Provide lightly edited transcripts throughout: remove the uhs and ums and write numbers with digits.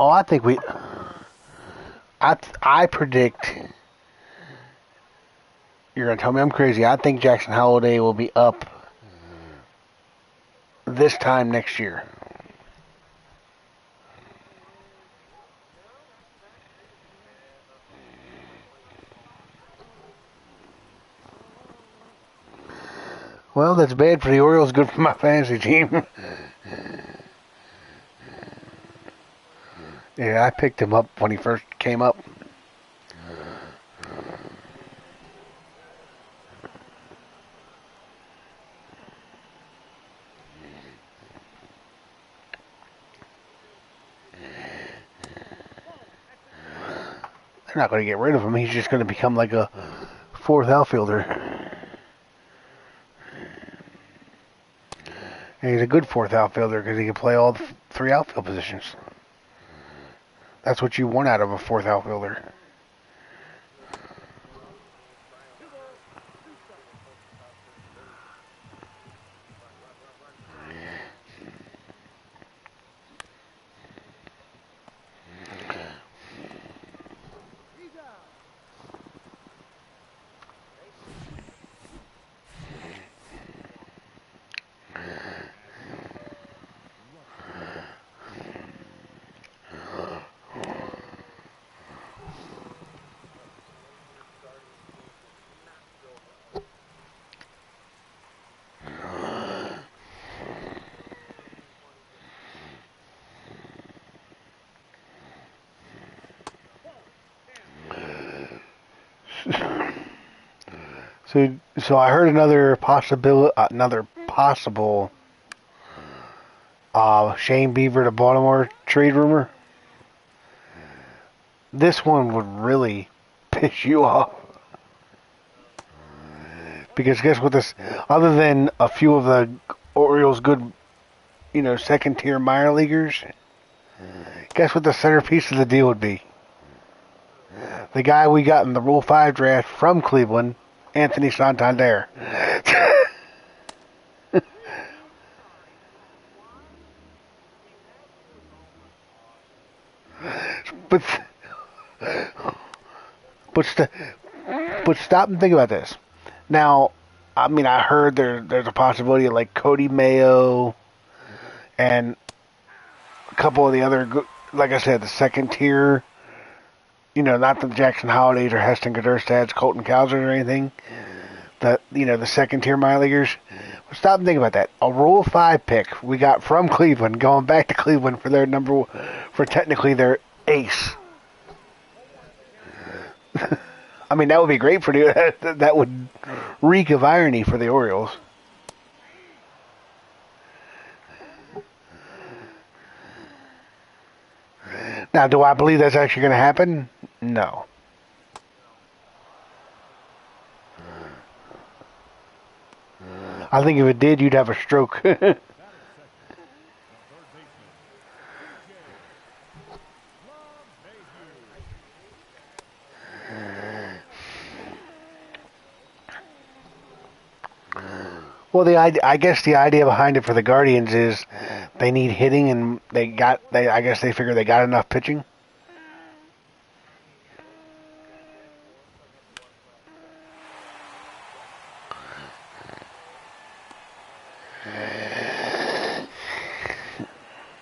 Oh, I think we. I predict. You're gonna tell me I'm crazy. I think Jackson Holiday will be up this time next year. Well, that's bad for the Orioles. Good for my fantasy team. Yeah, I picked him up when he first came up. They're not going to get rid of him. He's just going to become like a fourth outfielder. And he's a good fourth outfielder because he can play all three outfield positions. That's what you want out of a fourth outfielder. So I heard another possible Shane Bieber to Baltimore trade rumor. This one would really piss you off because guess what? This, other than a few of the Orioles' good, second tier minor leaguers, guess what the centerpiece of the deal would be? The guy we got in the Rule 5 draft from Cleveland, Anthony Santander. but but st- but stop and think about this. Now, I mean, I heard there's a possibility of like Cody Mayo and a couple of the other, like I said, the second tier. Not the Jackson Holidays or Heston Kjerstad's, Colton Cowsers or anything. The second tier minor leaguers. But stop and think about that. A Rule 5 pick we got from Cleveland, going back to Cleveland for technically their ace. I mean, that would be great for the. That would reek of irony for the Orioles. Now, do I believe that's actually going to happen? No. I think if it did, you'd have a stroke. Well, I guess the idea behind it for the Guardians is they need hitting, and I guess they figure they got enough pitching.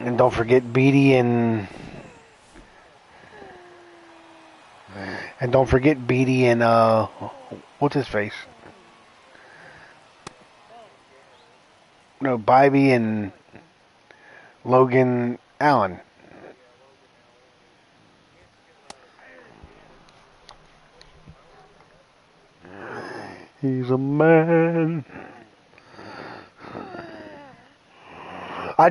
And don't forget Beatty and what's his face? No, Bybee and Logan Allen. He's a man. I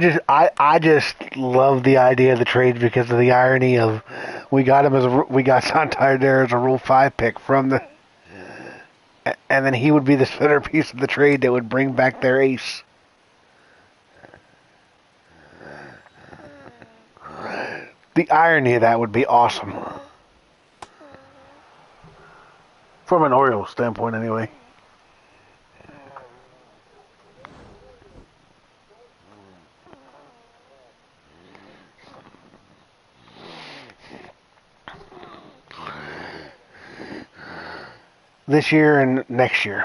just love the idea of the trade because of the irony of we got Santander as a Rule 5 pick from the, and then he would be the centerpiece of the trade that would bring back their ace. The irony of that would be awesome. From an Orioles standpoint, anyway. this year and next year.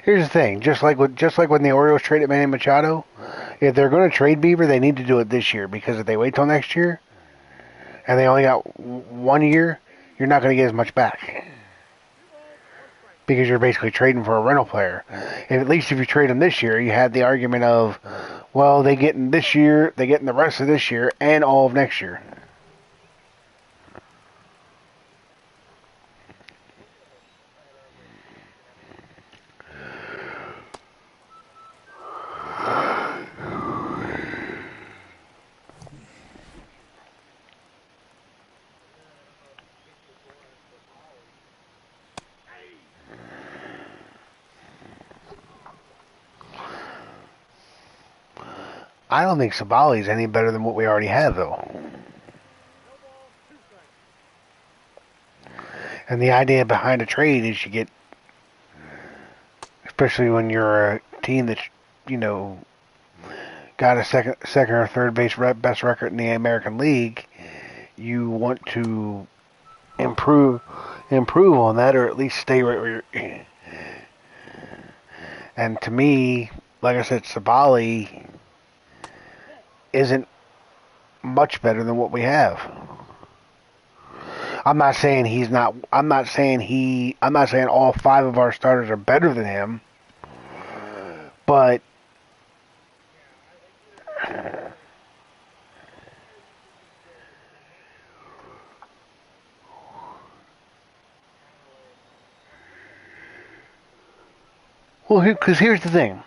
Here's the thing: just like when the Orioles traded Manny Machado, if they're going to trade Bieber, they need to do it this year, because if they wait till next year and they only got 1 year, you're not going to get as much back, because you're basically trading for a rental player. And at least if you trade him this year, you had the argument of, well, they get in this year, they get in the rest of this year and all of next year. I don't think Sabali's any better than what we already have, though. And the idea behind a trade is you get, especially when you're a team that's, you know, got a second or third best record in the American League, you want to improve on that, or at least stay right where you're. And to me, like I said, Sabali isn't much better than what we have. I'm not saying he's not. I'm not saying all five of our starters are better than him, but well, because here's the thing: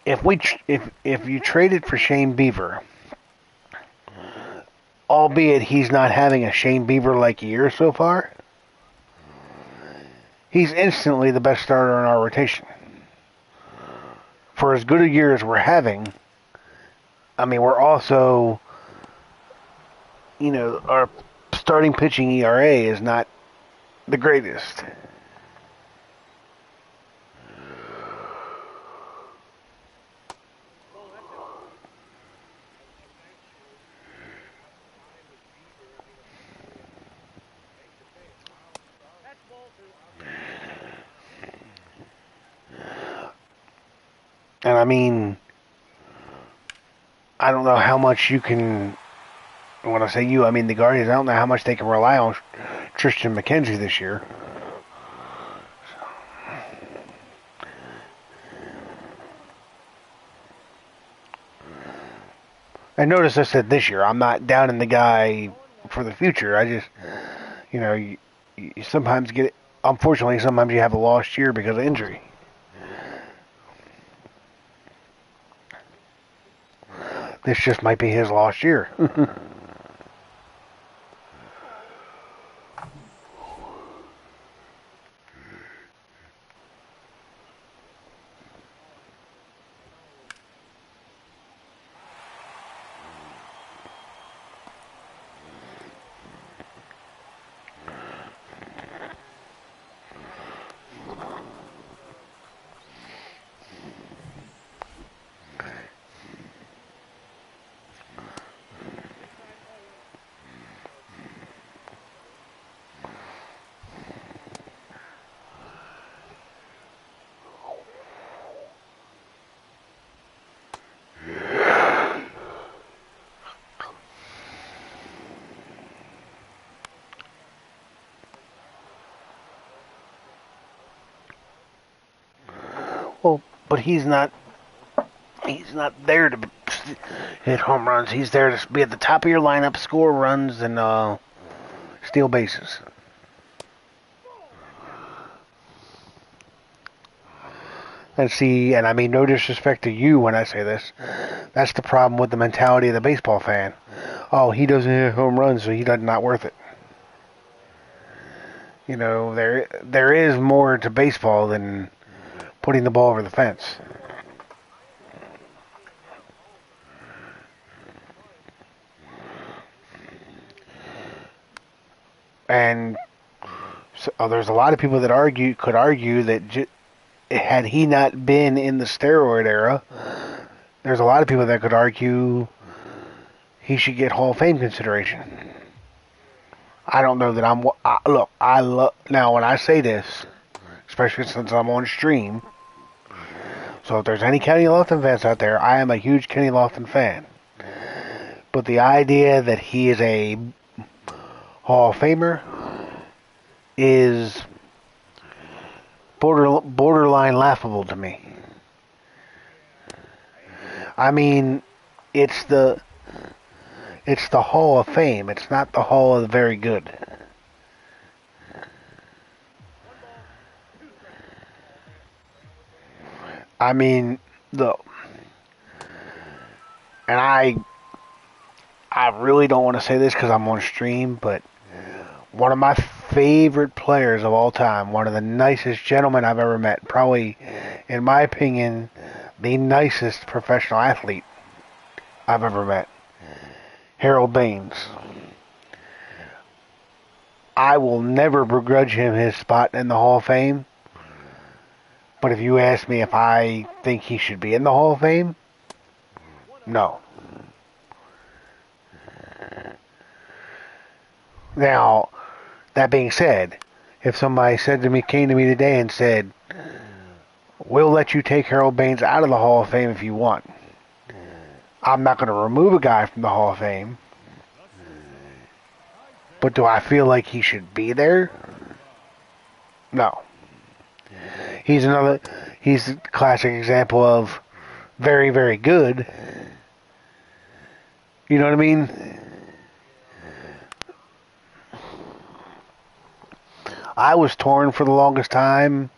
if you traded for Shane Bieber, albeit he's not having a Shane Bieber-like year so far, he's instantly the best starter in our rotation. For as good a year as we're having, I mean, we're also, you know, our starting pitching ERA is not the greatest. And I mean, I don't know how much you can, when I say you, I mean the Guardians, I don't know how much they can rely on Tristan McKenzie this year. And notice I said this year. I'm not down in the guy for the future. I just, you know, you sometimes get it. Unfortunately, sometimes you have a lost year because of injury. This just might be his lost year. Well, but he's not. He's not there to hit home runs. He's there to be at the top of your lineup, score runs, and steal bases. And see, and I mean no disrespect to you when I say this, that's the problem with the mentality of the baseball fan. Oh, he doesn't hit home runs, so he's not worth it. You know, there is more to baseball than putting the ball over the fence. And So, there's a lot of people that could argue that had he not been in the steroid era, there's a lot of people that could argue he should get Hall of Fame consideration. I don't know that look, I love, now when I say this, especially since I'm on stream, so if there's any Kenny Lofton fans out there, I am a huge Kenny Lofton fan. But the idea that he is a Hall of Famer is borderline laughable to me. I mean, it's the Hall of Fame. It's not the Hall of the Very Good. I mean, and I really don't want to say this because I'm on stream, but one of my favorite players of all time, one of the nicest gentlemen I've ever met, probably, in my opinion, the nicest professional athlete I've ever met, Harold Baines. I will never begrudge him his spot in the Hall of Fame, but if you ask me if I think he should be in the Hall of Fame, no. Now, that being said, if somebody came to me today and said, we'll let you take Harold Baines out of the Hall of Fame if you want, I'm not going to remove a guy from the Hall of Fame, but do I feel like he should be there? No. He's a classic example of very, very good. You know what I mean? I was torn for the longest time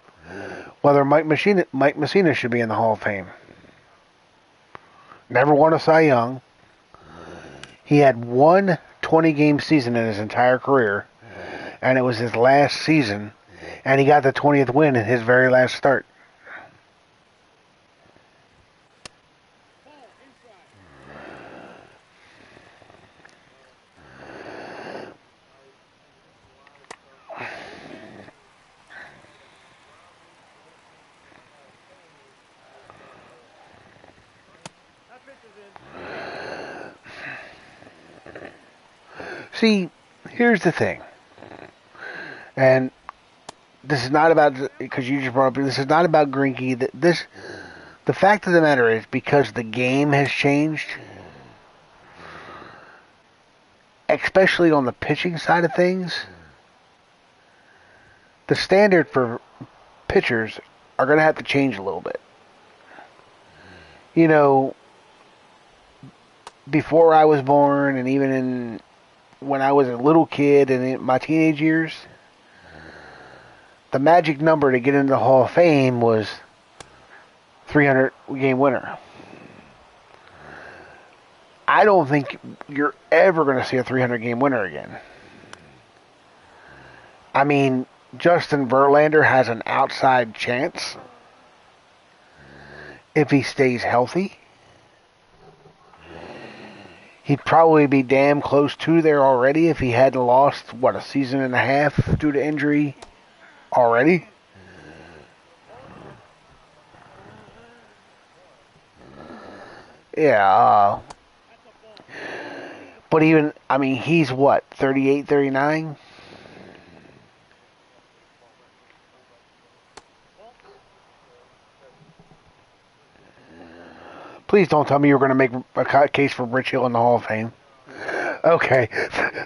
whether Mike Mussina should be in the Hall of Fame. Never won a Cy Young. He had one 20-game season in his entire career, and it was his last season, and he got the 20th win in his very last start. See, here's the thing, and this is not about, because you just brought up, this is not about Greinke. The fact of the matter is, because the game has changed, especially on the pitching side of things, the standard for pitchers are going to have to change a little bit. You know, before I was born, and even when I was a little kid and in my teenage years, the magic number to get into the Hall of Fame was 300-game winner. I don't think you're ever going to see a 300-game winner again. I mean, Justin Verlander has an outside chance if he stays healthy. He'd probably be damn close to there already if he hadn't lost, a season and a half due to injury already. Yeah. But even, I mean, he's what, 38, 39? Please don't tell me you're going to make a case for Rich Hill in the Hall of Fame. Okay.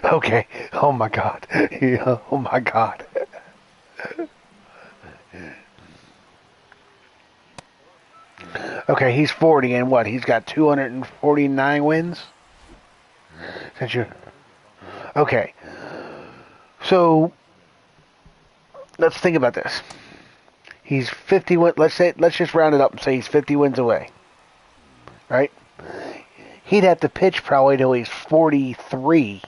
Okay. Oh, my God. Yeah. Oh, my God. Okay, he's 40, and what? He's got 249 wins? Okay. So, let's think about this. He's 50 wins. Let's just round it up and say he's 50 wins away. Right? He'd have to pitch probably till he's 43,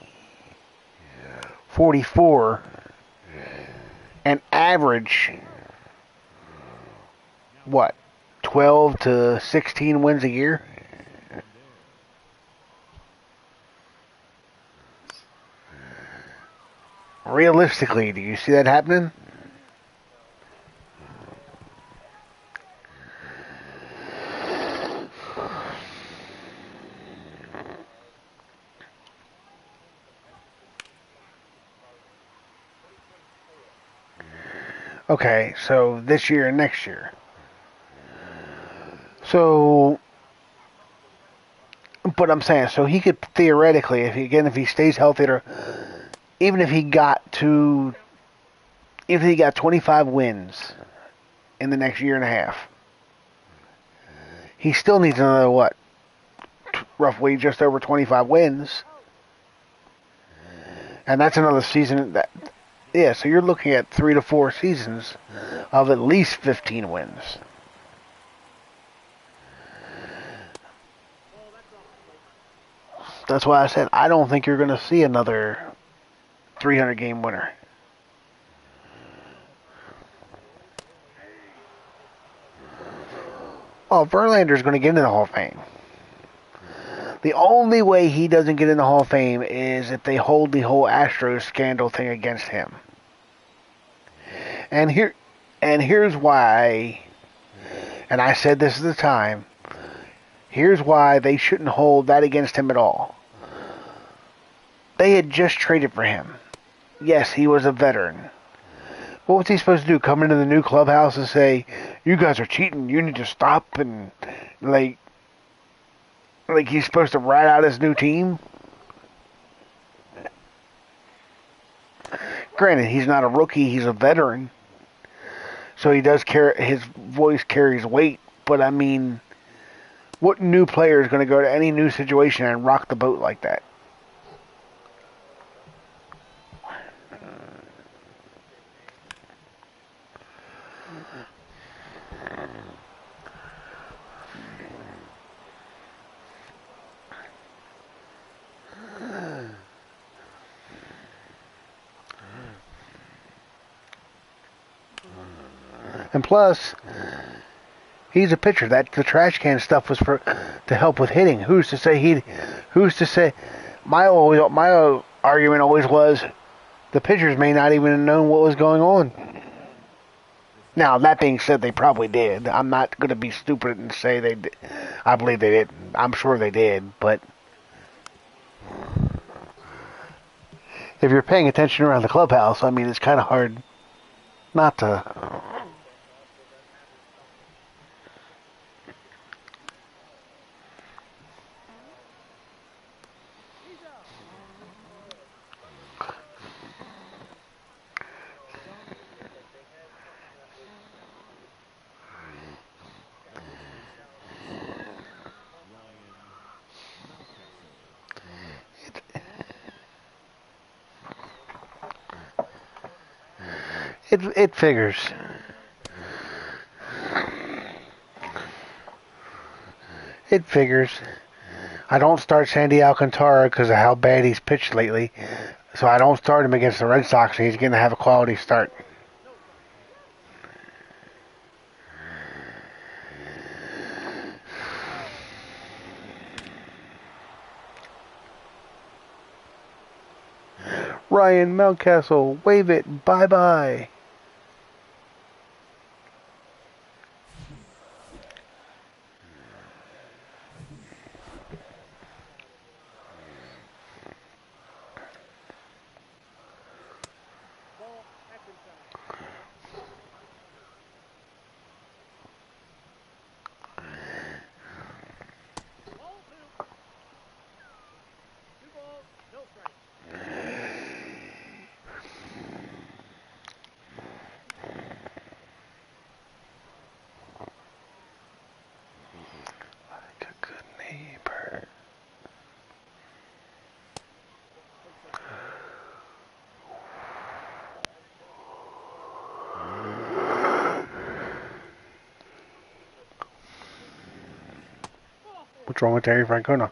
44, and average, 12 to 16 wins a year? realistically, do you see that happening? Okay, so this year and next year. So, but I'm saying, so he could theoretically, if he stays healthy, or even if he got to, if he got 25 wins in the next year and a half, he still needs another what, roughly just over 25 wins, and that's another season. That yeah, so you're looking at 3 to 4 seasons of at least 15 wins. That's why I said I don't think you're going to see another 300 game winner. Oh, Verlander's going to get into the Hall of Fame. The only way he doesn't get in the Hall of Fame is if they hold the whole Astros scandal thing against him. And here's why. And I said this at the time. Here's why they shouldn't hold that against him at all. They had just traded for him. Yes, he was a veteran. What was he supposed to do? Come into the new clubhouse and say, "You guys are cheating. You need to stop," and like he's supposed to rat out his new team? Granted, he's not a rookie. He's a veteran. So he does carry, his voice carries weight. But I mean, what new player is going to go to any new situation and rock the boat like that? And plus, he's a pitcher. That the trash can stuff was for to help with hitting. Who's to say he? Who's to say? My argument always was the pitchers may not even have known what was going on. Now that being said, they probably did. I'm not going to be stupid and say they did. I believe they did. I'm sure they did, but if you're paying attention around the clubhouse, I mean, it's kind of hard not to. It figures. It figures. I don't start Sandy Alcantara because of how bad he's pitched lately. So I don't start him against the Red Sox, and he's going to have a quality start. Ryan Mountcastle, wave it, bye-bye. What's wrong with Terry Francona?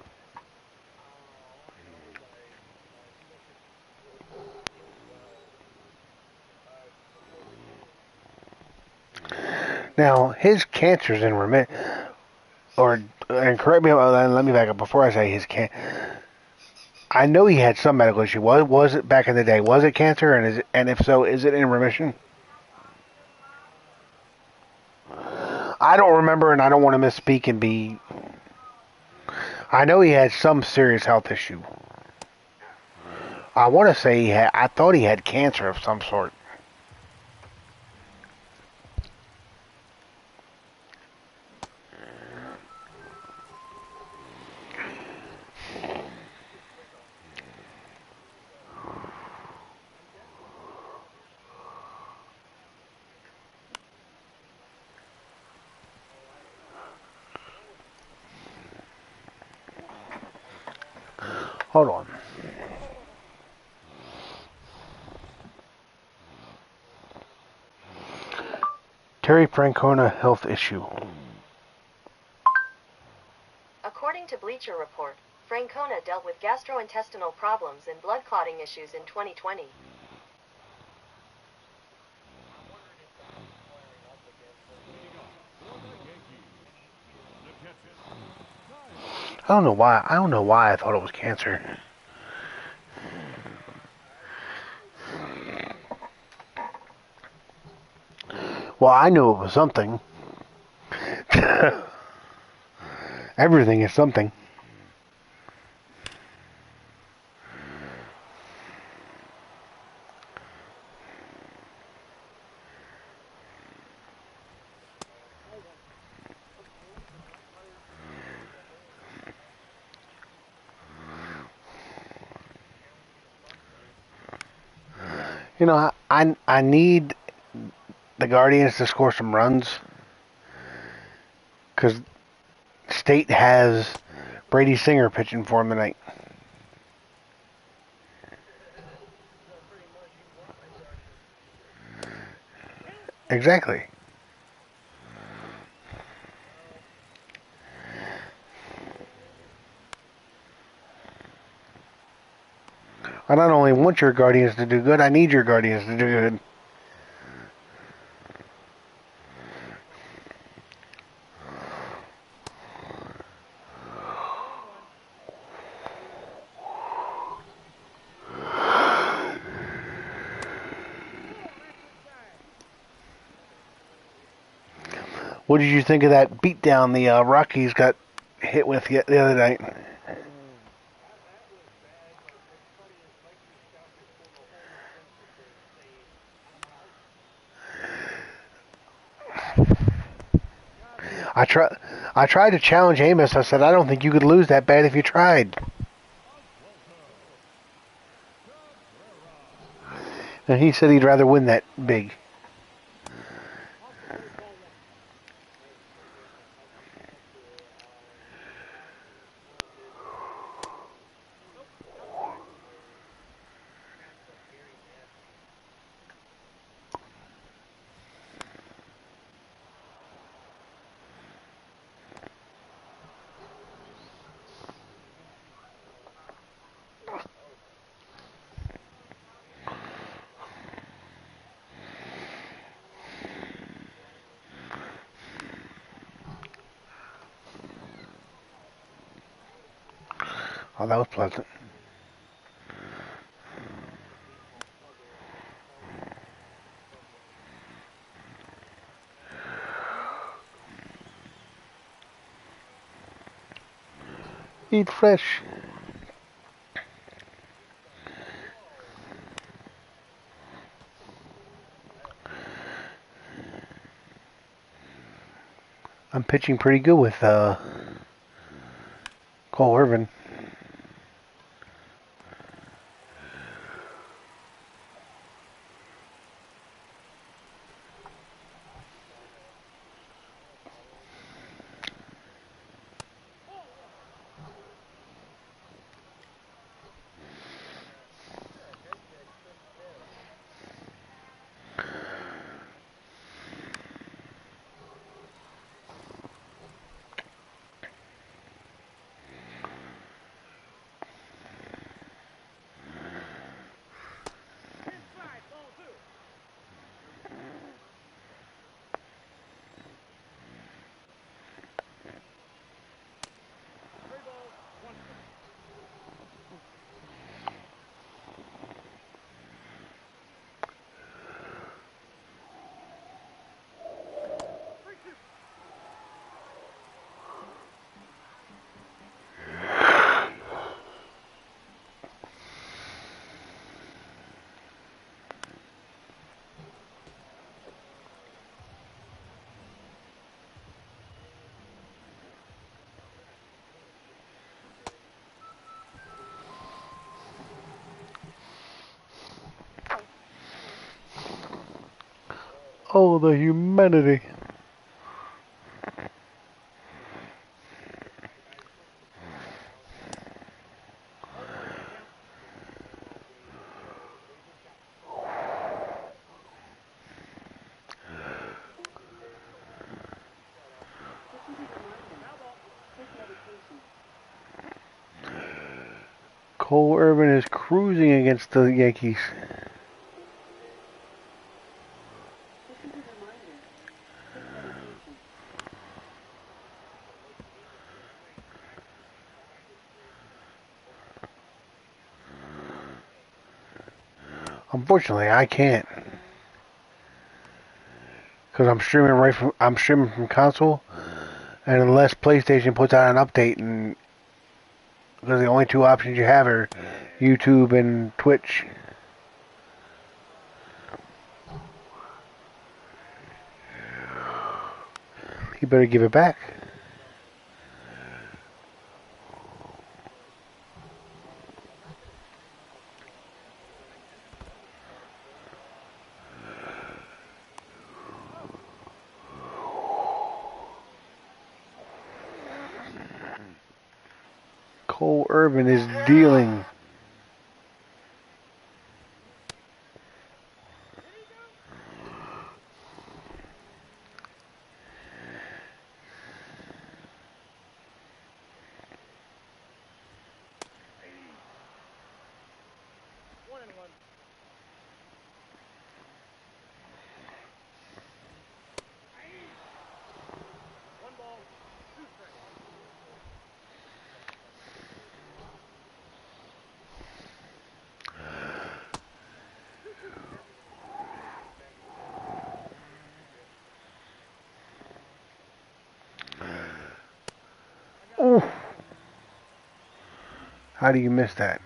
Now, his cancer's in remission. And correct me, let me back up before I say his I know he had some medical issue. Was it back in the day? Was it cancer? And if so, is it in remission? I don't remember, and I don't want to misspeak and be. I know he had some serious health issue. I want to say he had. I thought he had cancer of some sort. Hold on. Terry Francona health issue. According to Bleacher Report, Francona dealt with gastrointestinal problems and blood clotting issues in 2020. I don't know why. I don't know why I thought it was cancer. Well, I knew it was something. Everything is something. You know, I need the Guardians to score some runs because State has Brady Singer pitching for him tonight. Exactly. I not only want your Guardians to do good, I need your Guardians to do good. What did you think of that beatdown the Rockies got hit with the other night? I tried to challenge Amos. I said, I don't think you could lose that bad if you tried. And he said he'd rather win that big. Oh, that was pleasant. Eat fresh. I'm pitching pretty good with Cole Irvin. Oh, the humanity. Cole Irvin is cruising against the Yankees. Unfortunately, I can't because I'm streaming from console, and unless PlayStation puts out an update, and because the only two options you have are YouTube and Twitch. You better give it back. Cole Irvin is dealing. Ooh. How do you miss that?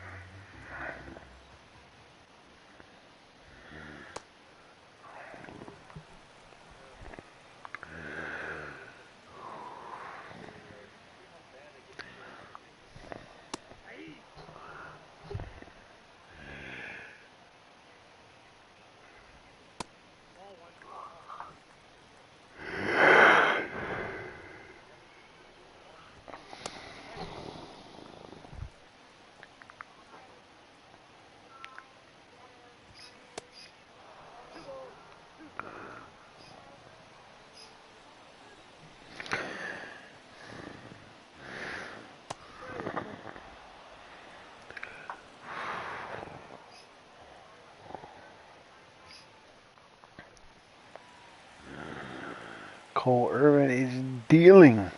Cole Irvin is dealing.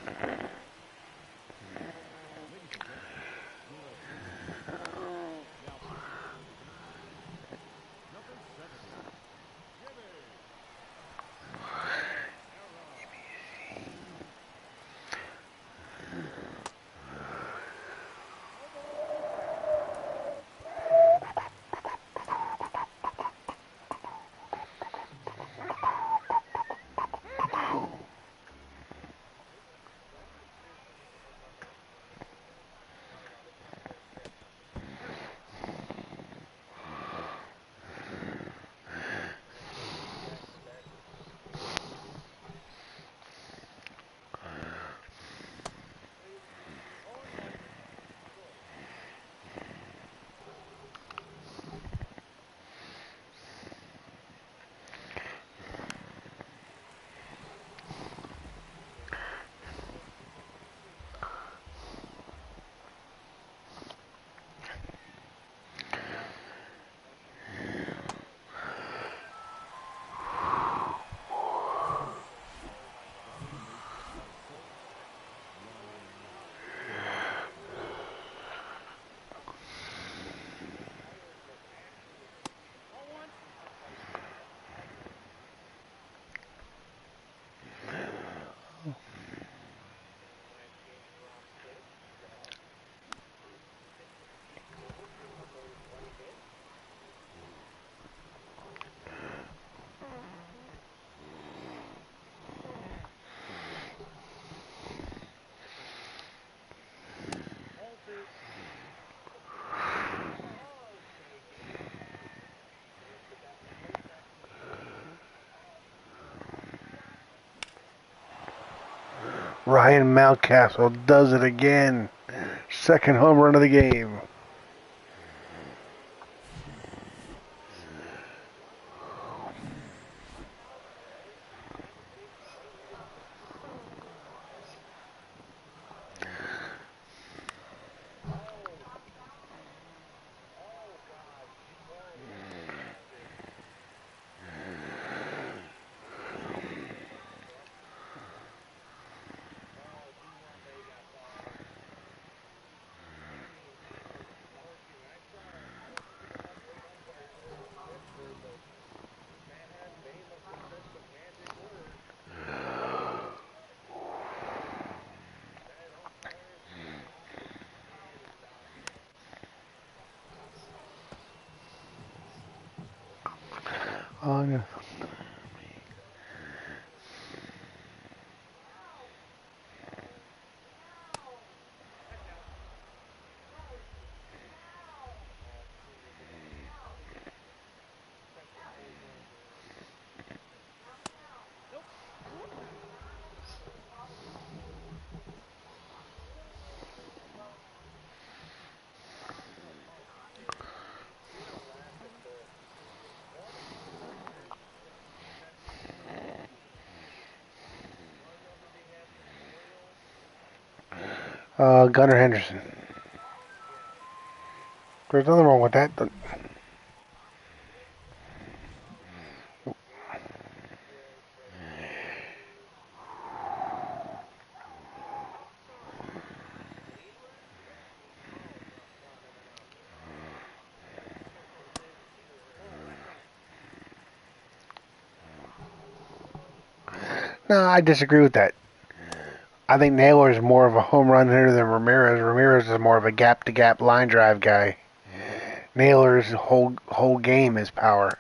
Ryan Mountcastle does it again. Second home run of the game. Oh, yeah. Gunnar Henderson. There's nothing wrong with that. No, I disagree with that. I think Naylor is more of a home run hitter than Ramirez. Ramirez is more of a gap-to-gap line drive guy. Naylor's whole game is power.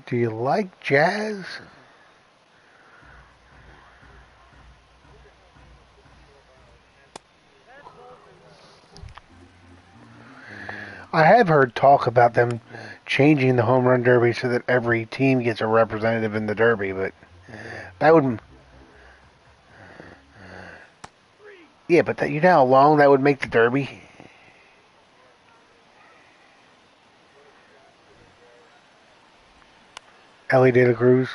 Do you like jazz? I have heard talk about them changing the home run derby so that every team gets a representative in the derby, but that would, yeah, but you know how long that would make the derby? Ellie De La Cruz.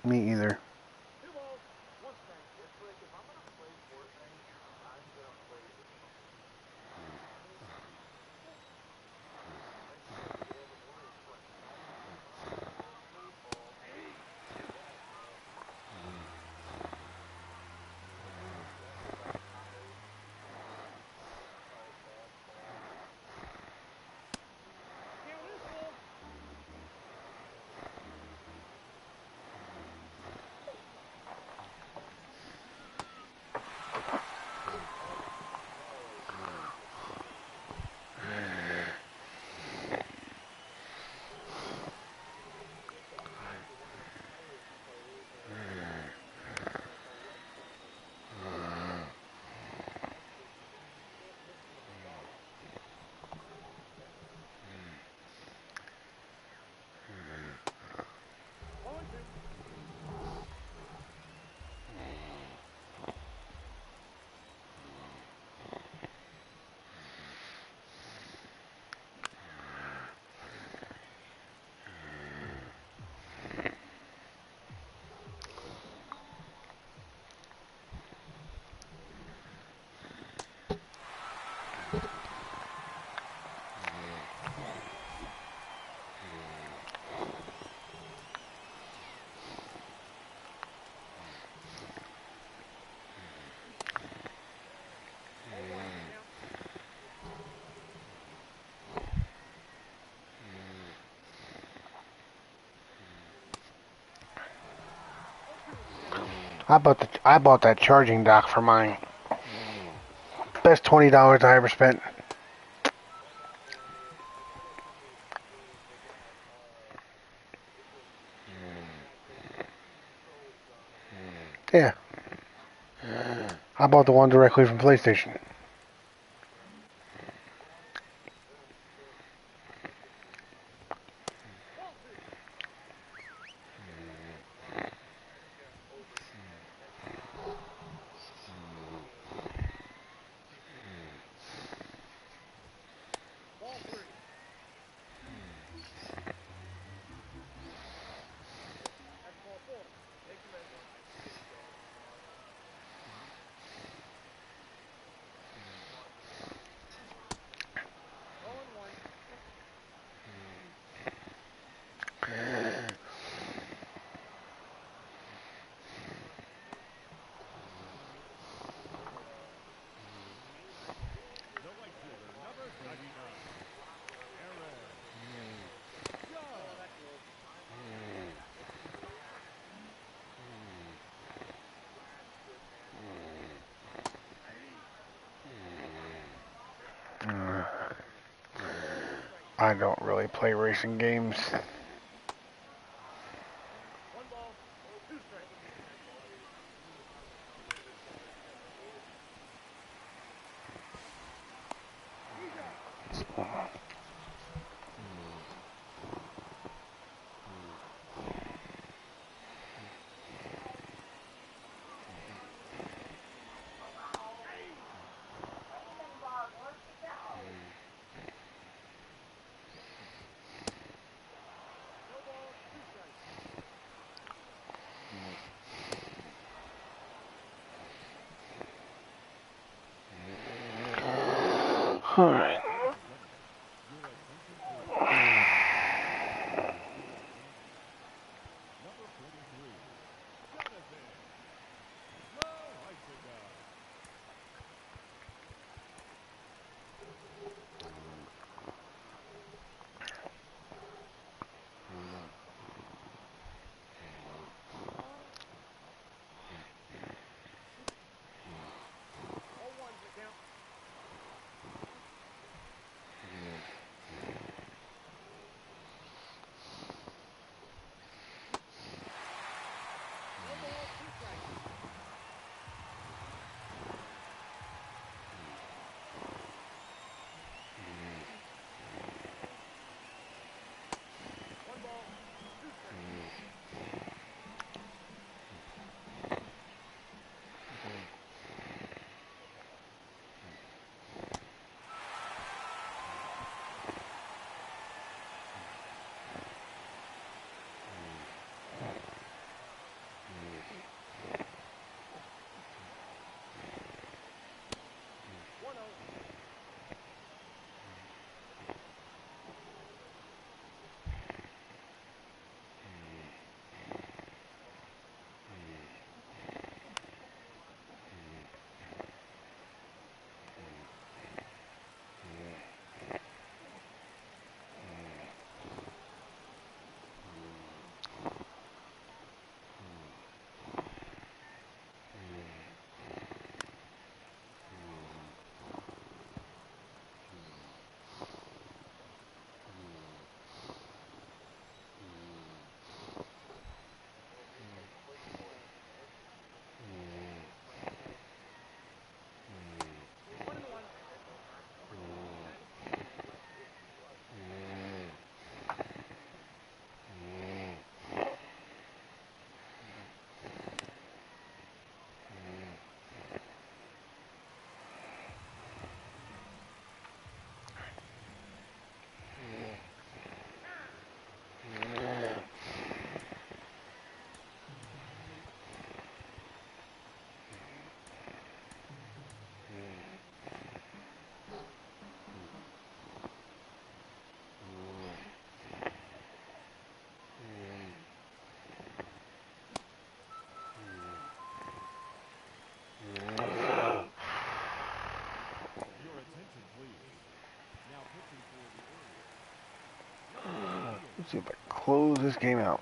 Me either. I bought that charging dock for mine. Best $20 I ever spent. Yeah. I bought the one directly from PlayStation. I don't really play racing games. Alright. Let's see if I close this game out.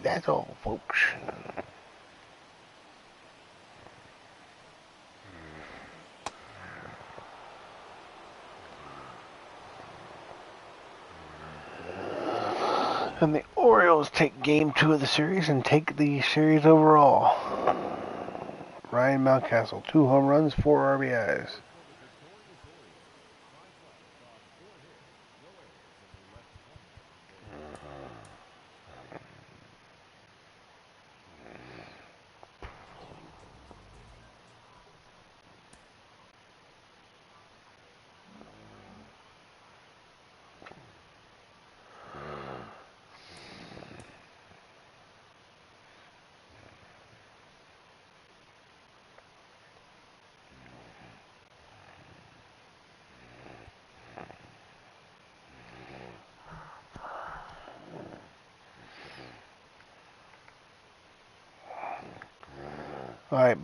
That's all, folks. And the Orioles take game 2 of the series and take the series overall. Ryan Mountcastle, 2 home runs, 4 RBIs. All right, bud.